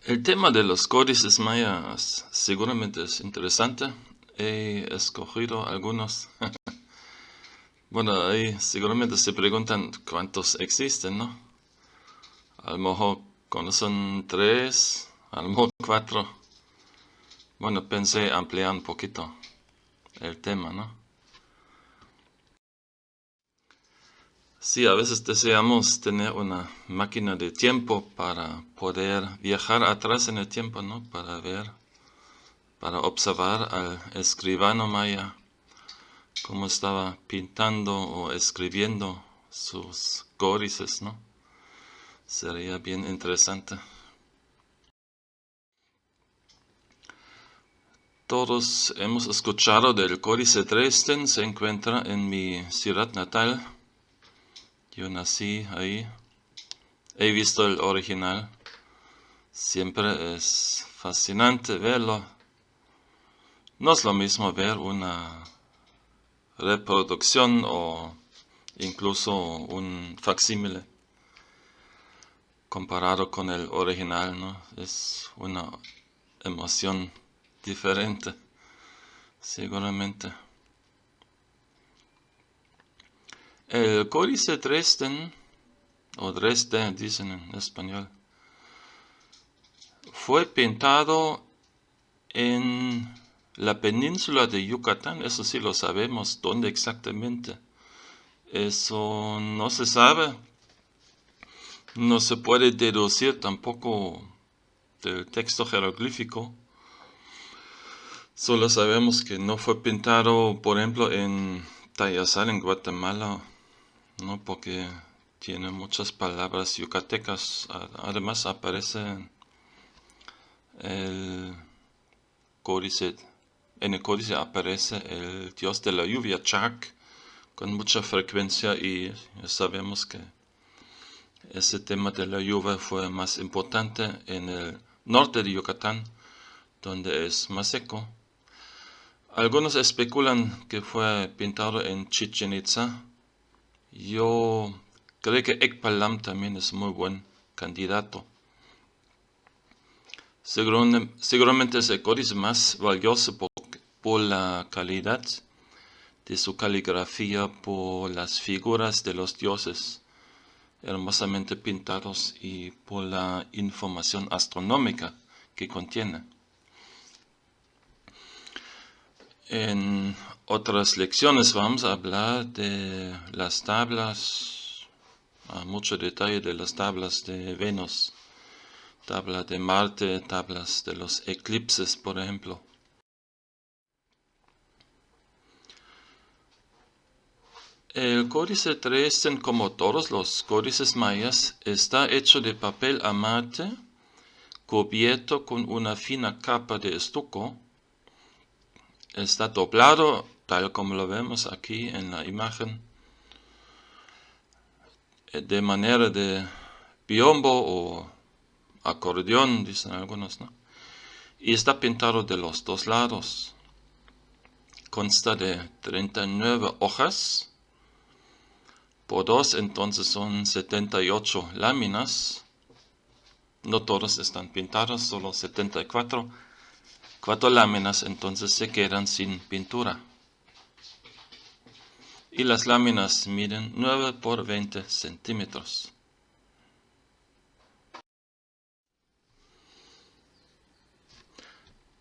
El tema de los códices mayas seguramente es interesante. He escogido algunos. Bueno, ahí seguramente se preguntan cuántos existen, ¿no? A lo mejor conocen tres, a lo mejor cuatro. Bueno, pensé ampliar un poquito el tema, ¿no? Sí, a veces deseamos tener una máquina de tiempo para poder viajar atrás en el tiempo, ¿no? Para ver, para observar al escribano maya cómo estaba pintando o escribiendo sus códices, ¿no? Sería bien interesante. Todos hemos escuchado del Códice Dresden, se encuentra en mi ciudad natal. Yo nací ahí. He visto el original. Siempre es fascinante verlo. No es lo mismo ver una reproducción o incluso un facsímile comparado con el original, ¿no? Es una emoción diferente, seguramente. El Códice Dresden, o Dresde dicen en español, fue pintado en la península de Yucatán. Eso sí lo sabemos, dónde exactamente. Eso no se sabe, no se puede deducir tampoco del texto jeroglífico. Solo sabemos que no fue pintado, por ejemplo, en Tayasal, en Guatemala, ¿no? Porque tiene muchas palabras yucatecas. Además aparece el códice, en el códice aparece el dios de la lluvia, Chac, con mucha frecuencia, y sabemos que ese tema de la lluvia fue más importante en el norte de Yucatán, donde es más seco. Algunos especulan que fue pintado en Chichén Itzá. Yo creo que Ekpalam también es muy buen candidato. Seguramente es el códice más valioso por la calidad de su caligrafía, por las figuras de los dioses hermosamente pintados y por la información astronómica que contiene. En otras lecciones vamos a hablar de las tablas, a mucho detalle de las tablas de Venus, tabla de Marte, tablas de los eclipses, por ejemplo. El códice Dresden, como todos los códices mayas, está hecho de papel amate, cubierto con una fina capa de estuco. Está doblado, tal como lo vemos aquí en la imagen, de manera de biombo o acordeón, dicen algunos, ¿no? Y está pintado de los dos lados. Consta de 39 hojas por 2, entonces son 78 láminas. No todas están pintadas, solo 74. 4 láminas, entonces se quedan sin pintura. Y las láminas miden 9 por 20 centímetros.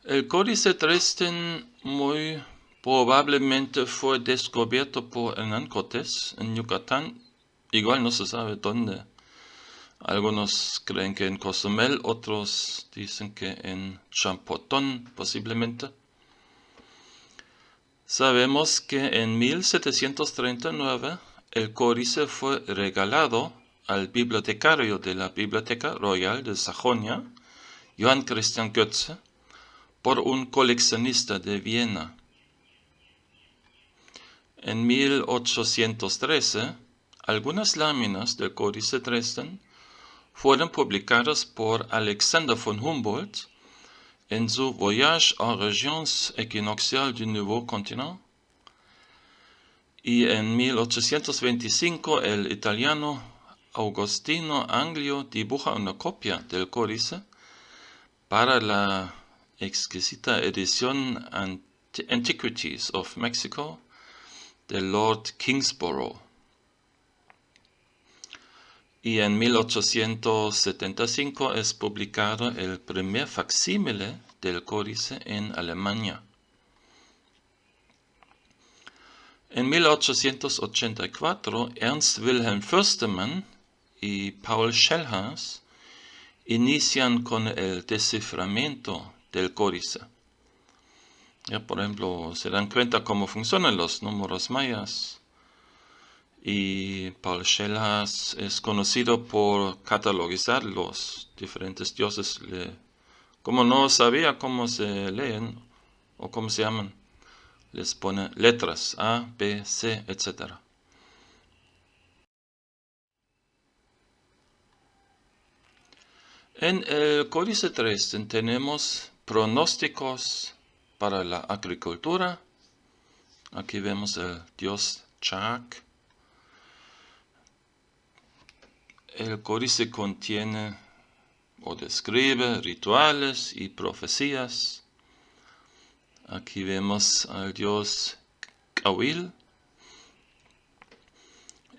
El códice Dresden muy probablemente fue descubierto por Hernán Cortés en Yucatán. Igual no se sabe dónde. Algunos creen que en Cozumel, otros dicen que en Champotón posiblemente. Sabemos que en 1739 el códice fue regalado al bibliotecario de la Biblioteca Royal de Sajonia, Johann Christian Goetze, por un coleccionista de Viena. En 1813, algunas láminas del Códice Dresden fueron publicadas por Alexander von Humboldt en su Voyage aux régions équinoxiales du Nouveau Continent. Y en 1825 el italiano Agostino Anglio dibuja una copia del códice para la exquisita edición Antiquities of Mexico de Lord Kingsborough. Y en 1875 es publicado el primer facsímile del códice en Alemania. En 1884, Ernst Wilhelm Fürstemann y Paul Schellhas inician con el desciframiento del códice. Ya, por ejemplo, se dan cuenta cómo funcionan los números mayas. Y Paul Schellhas es conocido por catalogizar los diferentes dioses. Como no sabía cómo se leen o cómo se llaman, les pone letras A, B, C, etc. En el Códice Dresden tenemos pronósticos para la agricultura. Aquí vemos el dios Chak. El códice contiene o describe rituales y profecías. Aquí vemos al dios Kawil.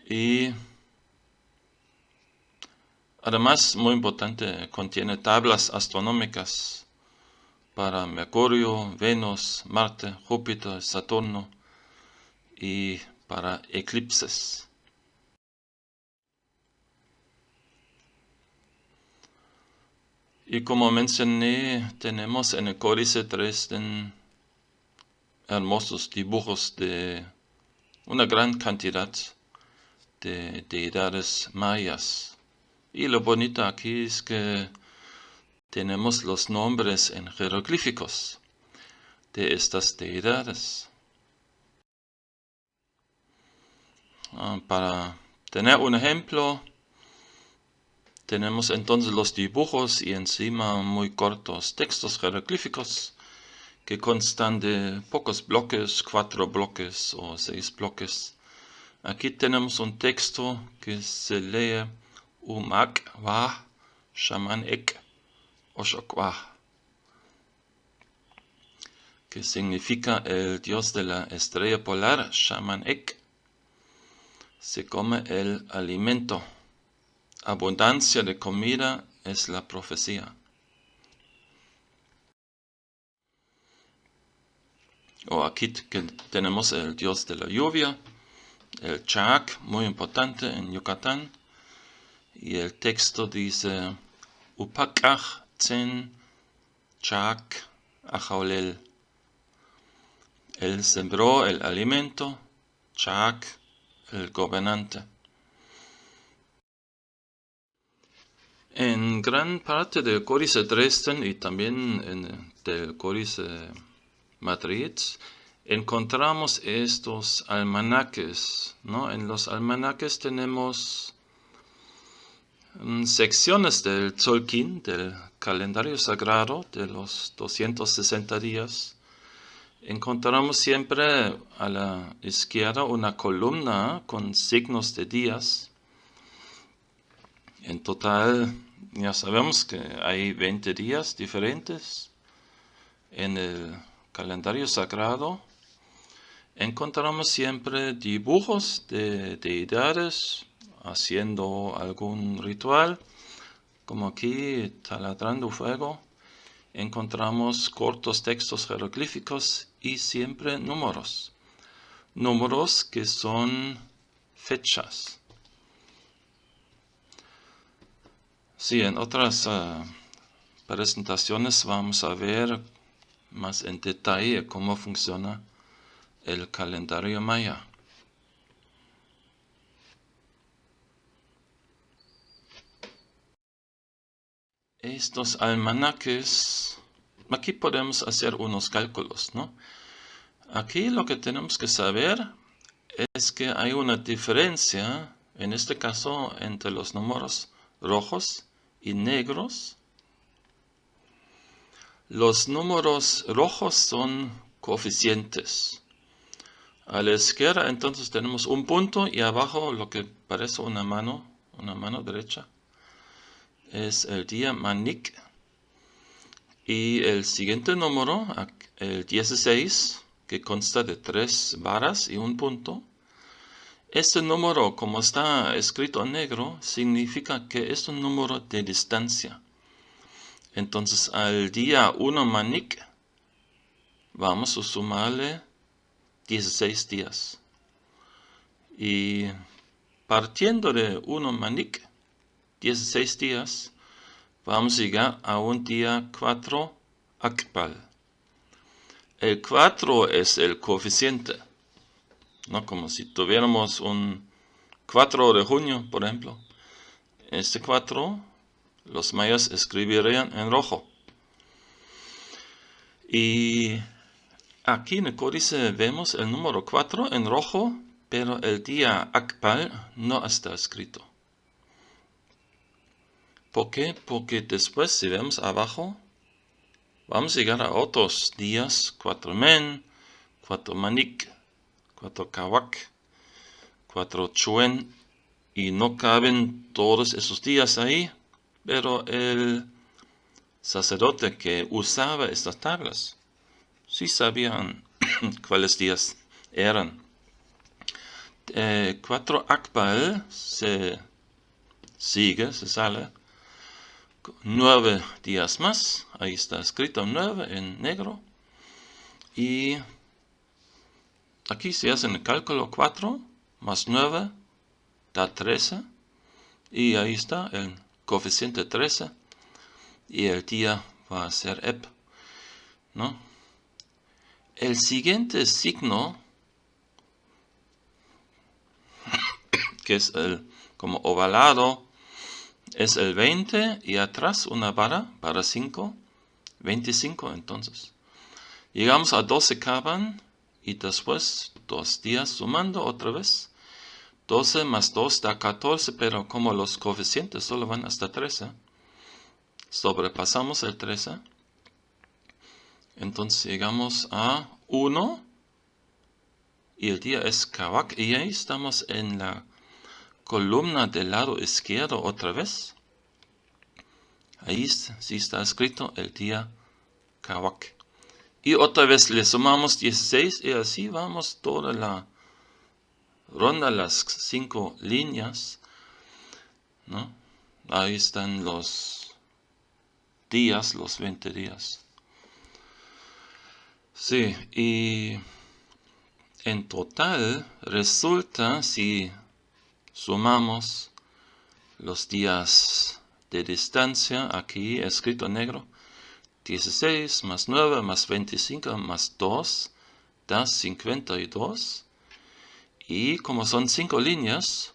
Y además, muy importante, contiene tablas astronómicas para Mercurio, Venus, Marte, Júpiter, Saturno y para eclipses. Y como mencioné, tenemos en el Códice Dresden hermosos dibujos de una gran cantidad de deidades mayas. Y lo bonito aquí es que tenemos los nombres en jeroglíficos de estas deidades. Para tener un ejemplo, tenemos entonces los dibujos y encima muy cortos textos jeroglíficos que constan de pocos bloques, 4 bloques o 6 bloques. Aquí tenemos un texto que se lee Umak Wah Shaman Ek Oshok Wah, que significa el dios de la estrella polar, Shaman Ek, se come el alimento. Abundancia de comida es la profecía. O aquí tenemos el dios de la lluvia, el Chak, muy importante en Yucatán. Y el texto dice, Upakach Tsen Chak Ajaolel. Él sembró el alimento, Chak, el gobernante. En gran parte del Códice Dresden y también del Códice Madrid encontramos estos almanaques, ¿no? En los almanaques tenemos secciones del Tzolk'in, del calendario sagrado de los 260 días. Encontramos siempre a la izquierda una columna con signos de días. En total, ya sabemos que hay 20 días diferentes. En el calendario sagrado encontramos siempre dibujos de deidades haciendo algún ritual, como aquí taladrando fuego. Encontramos cortos textos jeroglíficos y siempre números. Números que son fechas. Sí, en otras presentaciones vamos a ver más en detalle cómo funciona el calendario maya. Estos almanaques, aquí podemos hacer unos cálculos, ¿no? Aquí lo que tenemos que saber es que hay una diferencia, en este caso, entre los números rojos y negros. Los números rojos son coeficientes. A la izquierda entonces tenemos un punto y abajo lo que parece una mano derecha. Es el día Manik. Y el siguiente número, el 16, que consta de 3 varas y un punto. Este número, como está escrito en negro, significa que es un número de distancia. Entonces, al día 1 Manik, vamos a sumarle 16 días. Y partiendo de 1 Manik, 16 días, vamos a llegar a un día 4 Akbal. El 4 es el coeficiente, ¿no? Como si tuviéramos un 4 de junio, por ejemplo. Este 4, los mayas escribirían en rojo. Y aquí en el códice vemos el número 4 en rojo, pero el día Akbal no está escrito. ¿Por qué? Porque después, si vemos abajo, vamos a llegar a otros días, 4 Men, 4 Manik, 4 Kawak, 4 Chuen, y no caben todos esos días ahí, pero el sacerdote que usaba estas tablas sí sabían cuáles días eran. 4 Akbal se sale 9 días más, ahí está escrito 9 en negro, y aquí se hace el cálculo 4 más 9 da 13, y ahí está el coeficiente 13, y el día va a ser Eb, ¿no? El siguiente signo, que es el como ovalado, es el 20, y atrás una vara, para 5, 25 entonces. Llegamos a 12 Kaban, y después 2 días sumando otra vez. 12 más 2 da 14, pero como los coeficientes solo van hasta 13, sobrepasamos el 13. Entonces llegamos a 1, y el día es Kawak, y ahí estamos en la columna del lado izquierdo otra vez. Ahí sí está escrito el día Kawak. Y otra vez le sumamos 16, y así vamos toda la ronda, las 5 líneas, ¿no? Ahí están los días, los 20 días. Sí, y en total resulta, si sumamos los días de distancia, aquí escrito en negro, 16 más 9 más 25 más 2 da 52. Y como son 5 líneas,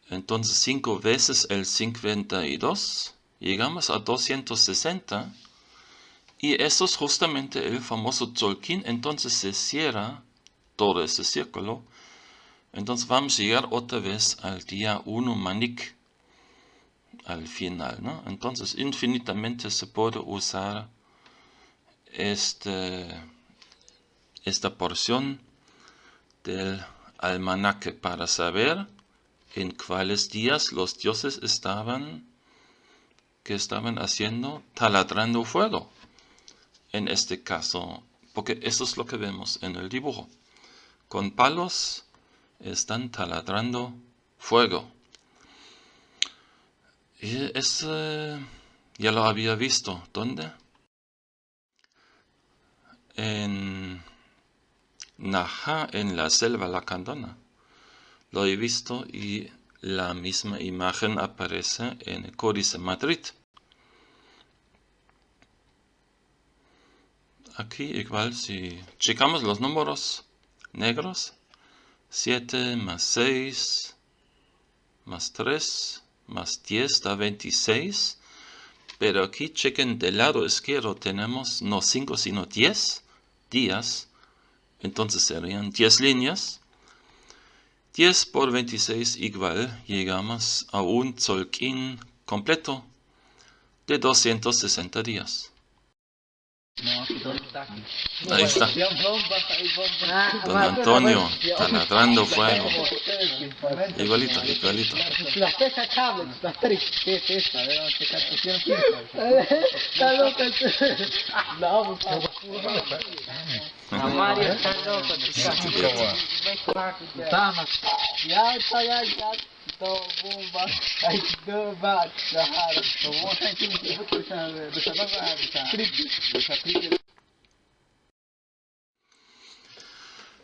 entonces 5 veces el 52, llegamos a 260. Y eso es justamente el famoso Tzolk'in. Entonces se cierra todo ese círculo. Entonces vamos a llegar otra vez al día 1 Manik, al final, ¿no? Entonces infinitamente se puede usar esta porción del almanaque para saber en cuáles días los dioses estaban haciendo, taladrando fuego. En este caso, porque eso es lo que vemos en el dibujo. Con palos están taladrando fuego. Y ya lo había visto. ¿Dónde? En Naha, en la selva lacandona. Lo he visto, y la misma imagen aparece en el Códice Madrid. Aquí igual, si checamos los números negros, 7 más 6 más 3 más 10 da 26. Pero aquí chequen del lado izquierdo, tenemos no 5 sino 10 días. Entonces serían 10 líneas. 10 por 26 igual, llegamos a un Tzolk'in completo de 260 días. No, aquí todo está aquí. Ahí está. Don Antonio, taladrando fuego. Igualito, igualito. Las pesas cables, las tres. A ver, vamos a checar. Pusieron 15. Está loco. No, a Mario está loco. Ya está, ya. Todo bomba. Ay, todo va. Claro. Como vos sabés que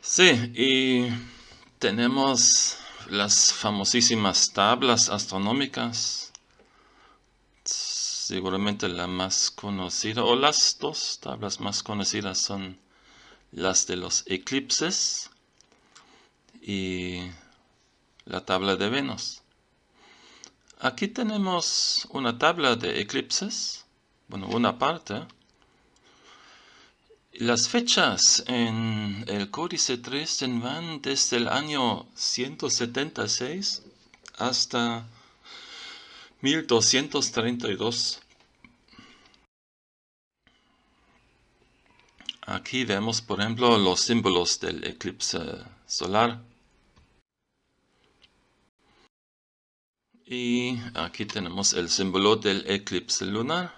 Sí, y tenemos las famosísimas tablas astronómicas. Seguramente la más conocida, o las dos tablas más conocidas son las de los eclipses y la tabla de Venus. Aquí tenemos una tabla de eclipses, bueno, una parte. Las fechas en el Códice 3 van desde el año 176 hasta 1232. Aquí vemos, por ejemplo, los símbolos del eclipse solar. Y aquí tenemos el símbolo del eclipse lunar.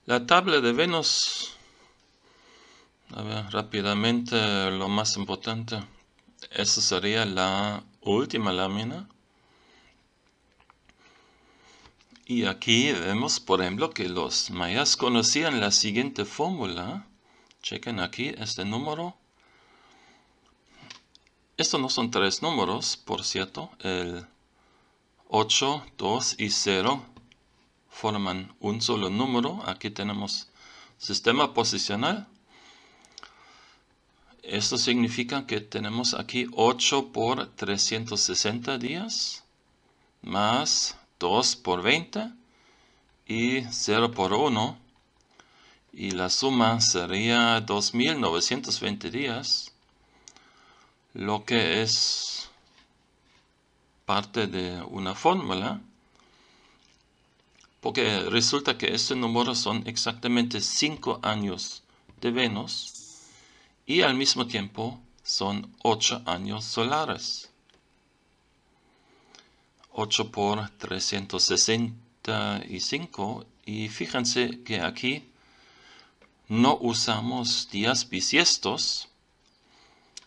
La tabla de Venus, a ver, rápidamente lo más importante, esa sería la última lámina. Y aquí vemos, por ejemplo, que los mayas conocían la siguiente fórmula. Chequen aquí este número. Estos no son tres números, por cierto. El 8, 2 y 0 forman un solo número. Aquí tenemos sistema posicional. Esto significa que tenemos aquí 8 por 360 días, más 2 por 20 y 0 por 1. Y la suma sería 2920 días, lo que es parte de una fórmula, porque resulta que estos números son exactamente 5 años de Venus y al mismo tiempo son 8 años solares. 8 por 365, y fíjense que aquí no usamos días bisiestos,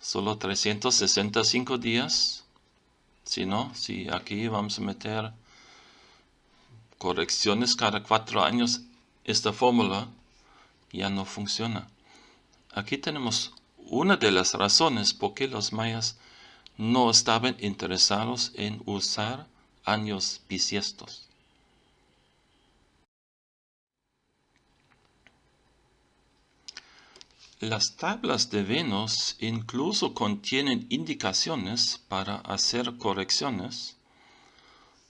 solo 365 días, sino si aquí vamos a meter correcciones cada 4 años, esta fórmula ya no funciona. Aquí tenemos una de las razones por qué los mayas no estaban interesados en usar años bisiestos. Las tablas de Venus incluso contienen indicaciones para hacer correcciones,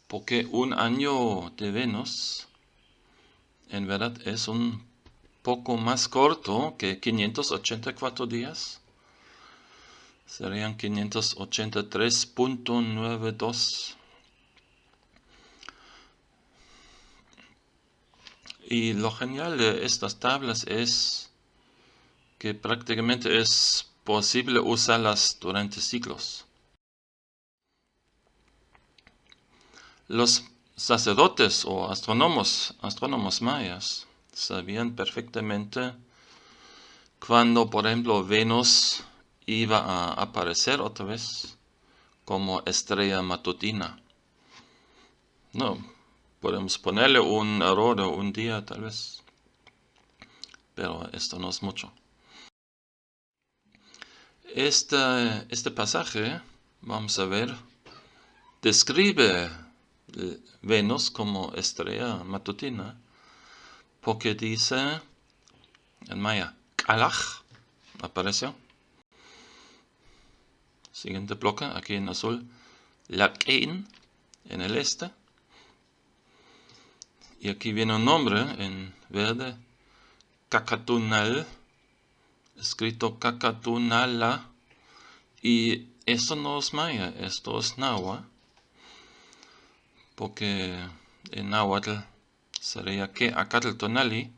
porque un año de Venus en verdad es un poco más corto que 584 días. Serían 583.92. Y lo genial de estas tablas es que prácticamente es posible usarlas durante siglos. Los sacerdotes o astrónomos mayas sabían perfectamente cuando, por ejemplo, Venus iba a aparecer otra vez como estrella matutina. No, podemos ponerle un error un día tal vez, pero esto no es mucho. Este pasaje, vamos a ver, describe Venus como estrella matutina, porque dice en maya, Kalach, apareció. Siguiente bloque, aquí en azul, Lakein, en el este. Y aquí viene un nombre en verde, Cacatunal, escrito Cacatunala. Y esto no es maya, esto es náhuatl, porque en náhuatl sería que Acatl Tonali.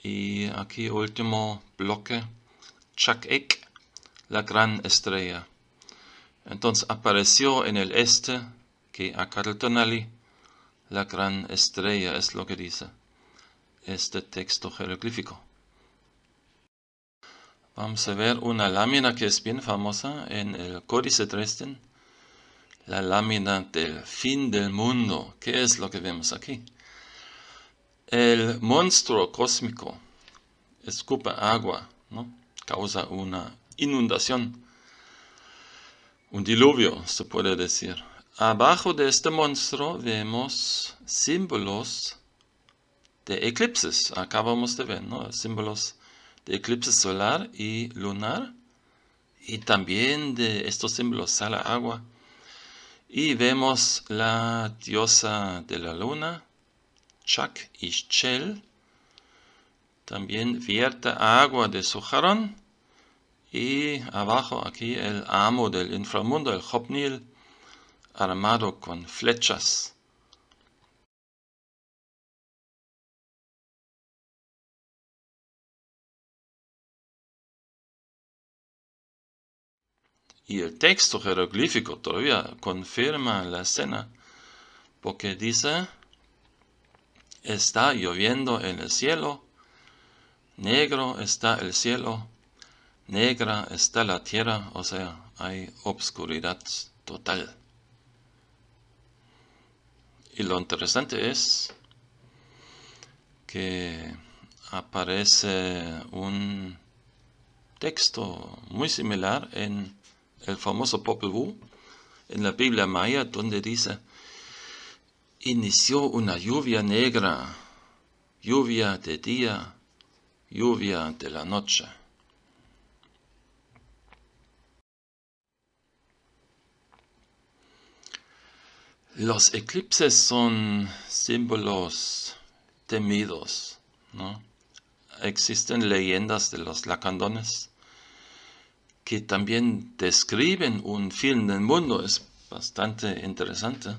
Y aquí último bloque, Chak'ek, la gran estrella. Entonces apareció en el este que Acatl Tonali, la gran estrella, es lo que dice este texto jeroglífico. Vamos a ver una lámina que es bien famosa en el Códice Dresden, la lámina del fin del mundo. ¿Qué es lo que vemos aquí? El monstruo cósmico escupa agua, ¿no? Causa una inundación, un diluvio, se puede decir. Abajo de este monstruo vemos símbolos de eclipses, acabamos de ver, ¿no? Símbolos de eclipse solar y lunar, y también de estos símbolos sale agua. Y vemos la diosa de la luna, Chak Ixchel, también vierte agua de su jarrón. Y abajo aquí el amo del inframundo, el Hobnil, armado con flechas. Y el texto jeroglífico todavía confirma la escena, porque dice, está lloviendo en el cielo, negro está el cielo, negra está la tierra, o sea, hay obscuridad total. Y lo interesante es que aparece un texto muy similar en el famoso Popol Vuh, en la Biblia maya, donde dice, inició una lluvia negra, lluvia de día, lluvia de la noche. Los eclipses son símbolos temidos, ¿no? Existen leyendas de los lacandones que también describen un fin del mundo. Es bastante interesante.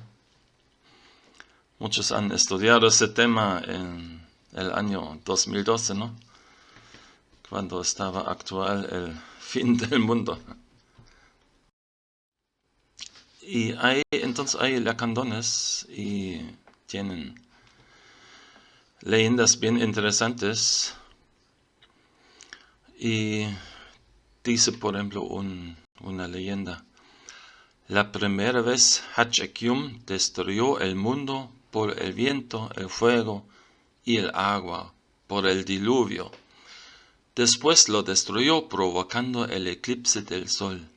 Muchos han estudiado ese tema en el año 2012, ¿no? Cuando estaba actual el fin del mundo. Y entonces hay lacandones y tienen leyendas bien interesantes. Y dice, por ejemplo, una leyenda. La primera vez Hatshepsut destruyó el mundo por el viento, el fuego y el agua, por el diluvio. Después lo destruyó provocando el eclipse del sol.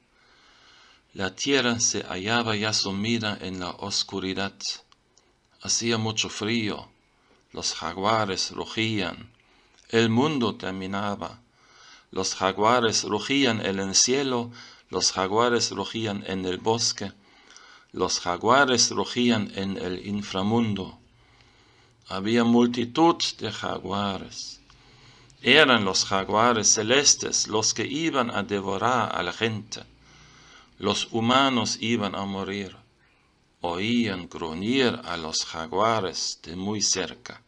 La tierra se hallaba ya sumida en la oscuridad. Hacía mucho frío. Los jaguares rugían. El mundo terminaba. Los jaguares rugían en el cielo. Los jaguares rugían en el bosque. Los jaguares rugían en el inframundo. Había multitud de jaguares. Eran los jaguares celestes los que iban a devorar a la gente. Los humanos iban a morir. Oían gruñir a los jaguares de muy cerca.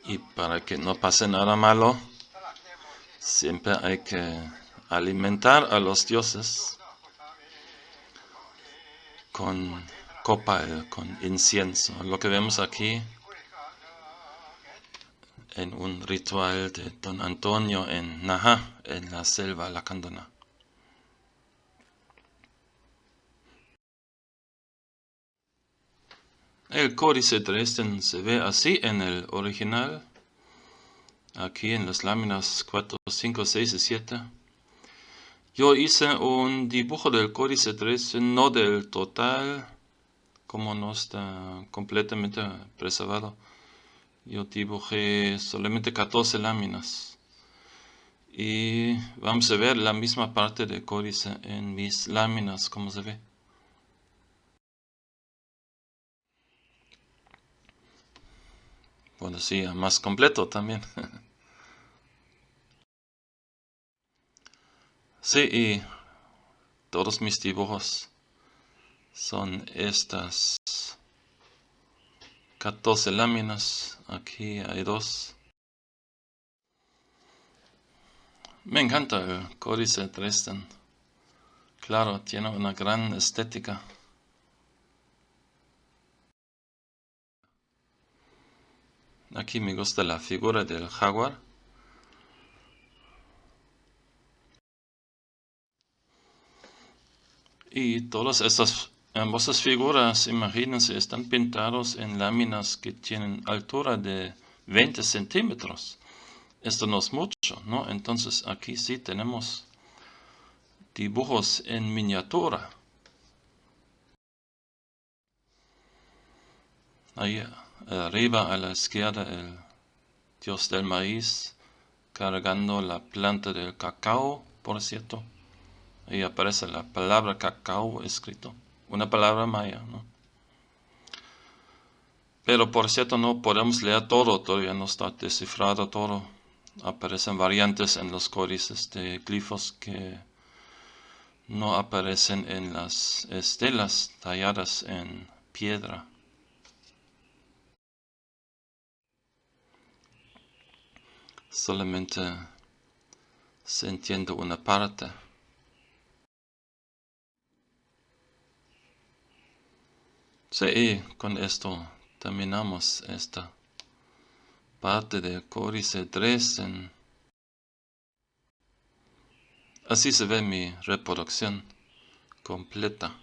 Y para que no pase nada malo, siempre hay que alimentar a los dioses con copal, con incienso. Lo que vemos aquí en un ritual de Don Antonio en Naha, en la selva lacandona. El Códice Dresden se ve así en el original, aquí en las láminas 4, 5, 6 y 7. Yo hice un dibujo del Códice Dresden, no del total, como no está completamente preservado. Yo dibujé solamente 14 láminas. Y vamos a ver la misma parte del códice en mis láminas, como se ve. Bueno, sí, más completo también. Sí, y todos mis dibujos son estas 14 láminas. Aquí hay 2. Me encanta el Códice Dresden. Claro, tiene una gran estética. Aquí me gusta la figura del jaguar. Y todas estas hermosas figuras, imagínense, están pintados en láminas que tienen altura de 20 centímetros. Esto no es mucho, ¿no? Entonces aquí sí tenemos dibujos en miniatura. Ahí arriba a la izquierda el dios del maíz cargando la planta del cacao, por cierto. Ahí aparece la palabra cacao escrito. Una palabra maya, ¿no? Pero por cierto no podemos leer todo, todavía no está descifrado todo. Aparecen variantes en los códices de glifos que no aparecen en las estelas talladas en piedra. Solamente se entiende una parte. Sí, y con esto terminamos esta parte del Códice Dresden. Así se ve mi reproducción completa.